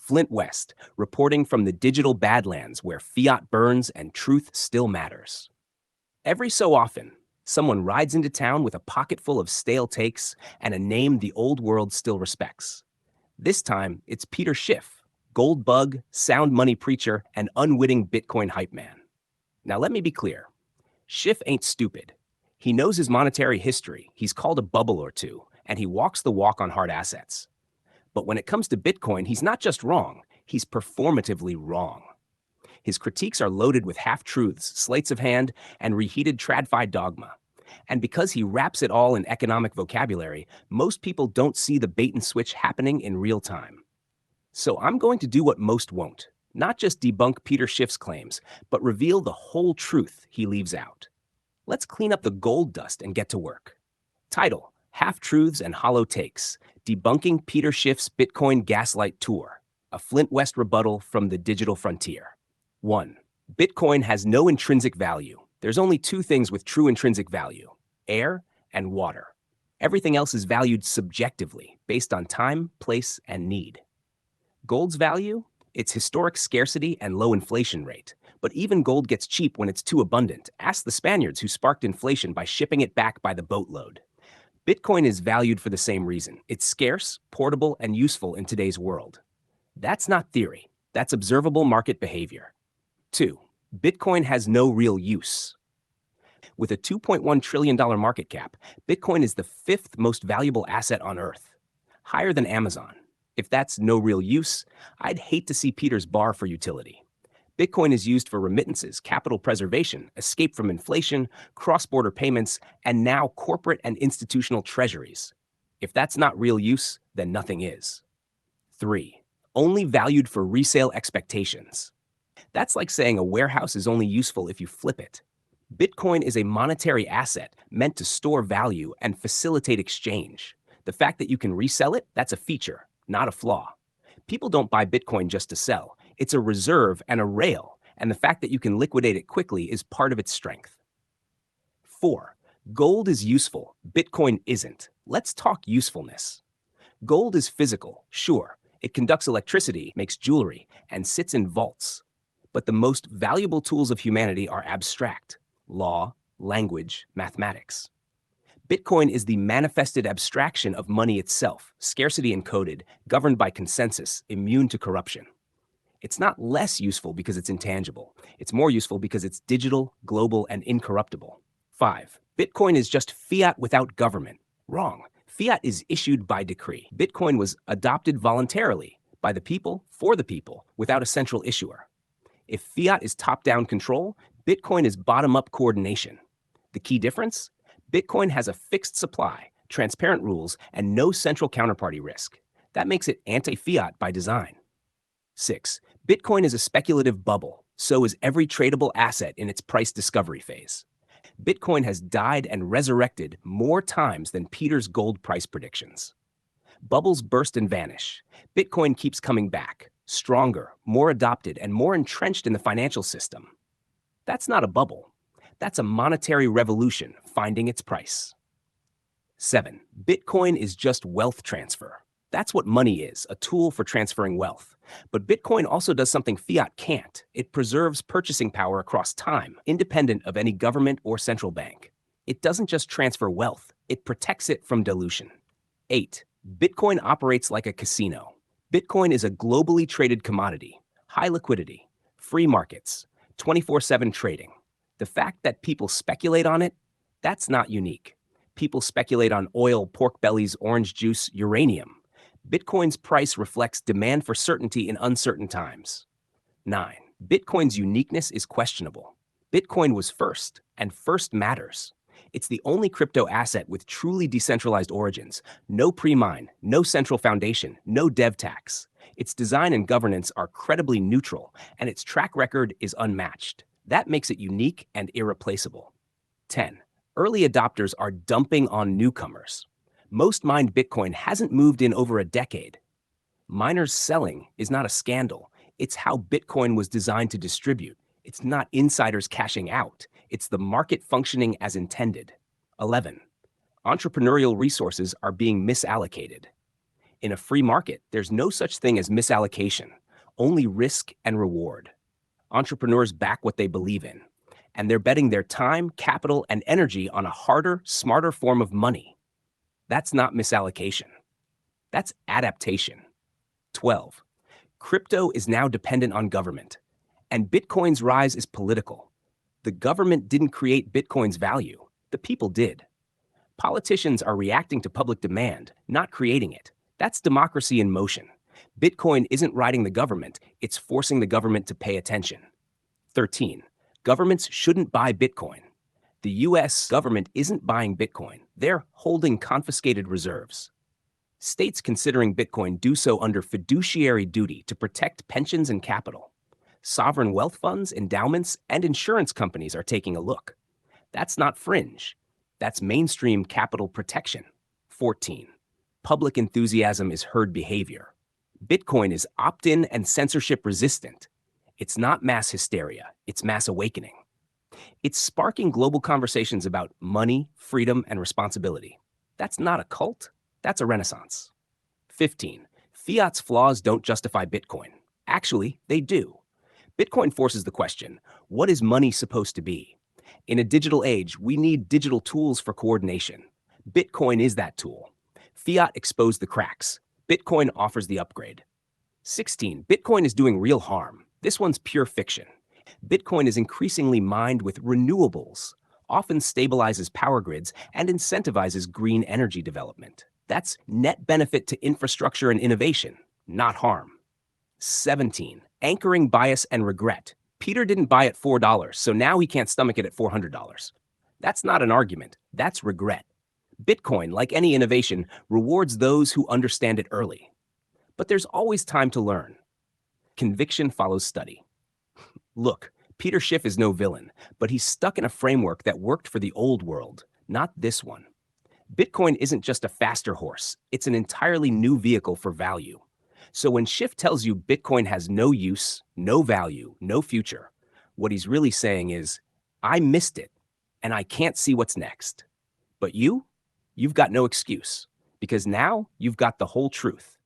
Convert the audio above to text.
Flint West, reporting from the digital badlands where fiat burns and truth still matters. Every so often, someone rides into town with a pocket full of stale takes and a name the old world still respects. This time, it's Peter Schiff, gold bug, sound money preacher, and unwitting Bitcoin hype man. Now let me be clear. Schiff ain't stupid. He knows his monetary history, he's called a bubble or two, and he walks the walk on hard assets. But when it comes to Bitcoin, he's not just wrong, he's performatively wrong. His critiques are loaded with half-truths, sleights of hand, and reheated TradFi dogma. And because he wraps it all in economic vocabulary, most people don't see the bait and switch happening in real time. So I'm going to do what most won't, not just debunk Peter Schiff's claims, but reveal the whole truth he leaves out. Let's clean up the gold dust and get to work. Title: Half-Truths and Hollow Takes, Debunking Peter Schiff's Bitcoin Gaslight Tour, a Flint West rebuttal from the digital frontier. 1. Bitcoin has no intrinsic value. There's only two things with true intrinsic value: air and water. Everything else is valued subjectively, based on time, place, and need. Gold's value? Its historic scarcity and low inflation rate. But even gold gets cheap when it's too abundant. Ask the Spaniards who sparked inflation by shipping it back by the boatload. Bitcoin is valued for the same reason. It's scarce, portable, and useful in today's world. That's not theory. That's observable market behavior. 2. Bitcoin has no real use. With a $2.1 trillion market cap, Bitcoin is the fifth most valuable asset on Earth, higher than Amazon. If that's no real use, I'd hate to see Peter's bar for utility. Bitcoin is used for remittances, capital preservation, escape from inflation, cross-border payments, and now corporate and institutional treasuries. If that's not real use, then nothing is. 3. Only valued for resale expectations. That's like saying a warehouse is only useful if you flip it. Bitcoin is a monetary asset meant to store value and facilitate exchange. The fact that you can resell it, that's a feature, not a flaw. People don't buy Bitcoin just to sell. It's a reserve and a rail, and the fact that you can liquidate it quickly is part of its strength. 4. Gold is useful. Bitcoin isn't. Let's talk usefulness. Gold is physical, sure. It conducts electricity, makes jewelry, and sits in vaults. But the most valuable tools of humanity are abstract: law, language, mathematics. Bitcoin is the manifested abstraction of money itself, scarcity encoded, governed by consensus, immune to corruption. It's not less useful because it's intangible. It's more useful because it's digital, global, and incorruptible. 5. Bitcoin is just fiat without government. Wrong. Fiat is issued by decree. Bitcoin was adopted voluntarily, by the people, for the people, without a central issuer. If fiat is top-down control, Bitcoin is bottom-up coordination. The key difference? Bitcoin has a fixed supply, transparent rules, and no central counterparty risk. That makes it anti-fiat by design. 6. Bitcoin is a speculative bubble. So is every tradable asset in its price discovery phase. Bitcoin has died and resurrected more times than Peter's gold price predictions. Bubbles burst and vanish. Bitcoin keeps coming back, stronger, more adopted, and more entrenched in the financial system. That's not a bubble. That's a monetary revolution finding its price. 7. Bitcoin is just wealth transfer. That's what money is, a tool for transferring wealth. But Bitcoin also does something fiat can't. It preserves purchasing power across time, independent of any government or central bank. It doesn't just transfer wealth, it protects it from dilution. 8. Bitcoin operates like a casino. Bitcoin is a globally traded commodity, high liquidity, free markets, 24/7 trading. The fact that people speculate on it, that's not unique. People speculate on oil, pork bellies, orange juice, uranium. Bitcoin's price reflects demand for certainty in uncertain times. 9. Bitcoin's uniqueness is questionable. Bitcoin was first, and first matters. It's the only crypto asset with truly decentralized origins. No pre-mine, no central foundation, no dev tax. Its design and governance are credibly neutral, and its track record is unmatched. That makes it unique and irreplaceable. 10. Early adopters are dumping on newcomers. Most mined Bitcoin hasn't moved in over a decade. Miners selling is not a scandal. It's how Bitcoin was designed to distribute. It's not insiders cashing out. It's the market functioning as intended. 11. Entrepreneurial resources are being misallocated. In a free market, there's no such thing as misallocation, only risk and reward. Entrepreneurs back what they believe in, and they're betting their time, capital, and energy on a harder, smarter form of money. That's not misallocation. That's adaptation. 12. Crypto is now dependent on government, and Bitcoin's rise is political. The government didn't create Bitcoin's value, the people did. Politicians are reacting to public demand, not creating it. That's democracy in motion. Bitcoin isn't riding the government, it's forcing the government to pay attention. 13. Governments shouldn't buy Bitcoin. The US government isn't buying Bitcoin, they're holding confiscated reserves. States considering Bitcoin do so under fiduciary duty to protect pensions and capital. Sovereign wealth funds, endowments, and insurance companies are taking a look. That's not fringe. That's mainstream capital protection. 14. Public enthusiasm is herd behavior. Bitcoin is opt-in and censorship resistant. It's not mass hysteria, it's mass awakening. It's sparking global conversations about money, freedom, and responsibility. That's not a cult, that's a renaissance. 15. Fiat's flaws don't justify Bitcoin. Actually, they do. Bitcoin forces the question, what is money supposed to be? In a digital age, we need digital tools for coordination. Bitcoin is that tool. Fiat exposed the cracks. Bitcoin offers the upgrade. 16. Bitcoin is doing real harm. This one's pure fiction. Bitcoin is increasingly mined with renewables, often stabilizes power grids, and incentivizes green energy development. That's net benefit to infrastructure and innovation, not harm. 17. Anchoring bias and regret. Peter didn't buy at $4, so now he can't stomach it at $400. That's not an argument, that's regret. Bitcoin, like any innovation, rewards those who understand it early. But there's always time to learn. Conviction follows study. Look, Peter Schiff is no villain, but he's stuck in a framework that worked for the old world, not this one. Bitcoin isn't just a faster horse, it's an entirely new vehicle for value. So when Schiff tells you Bitcoin has no use, no value, no future, what he's really saying is, I missed it, and I can't see what's next. But you've got no excuse, because now you've got the whole truth.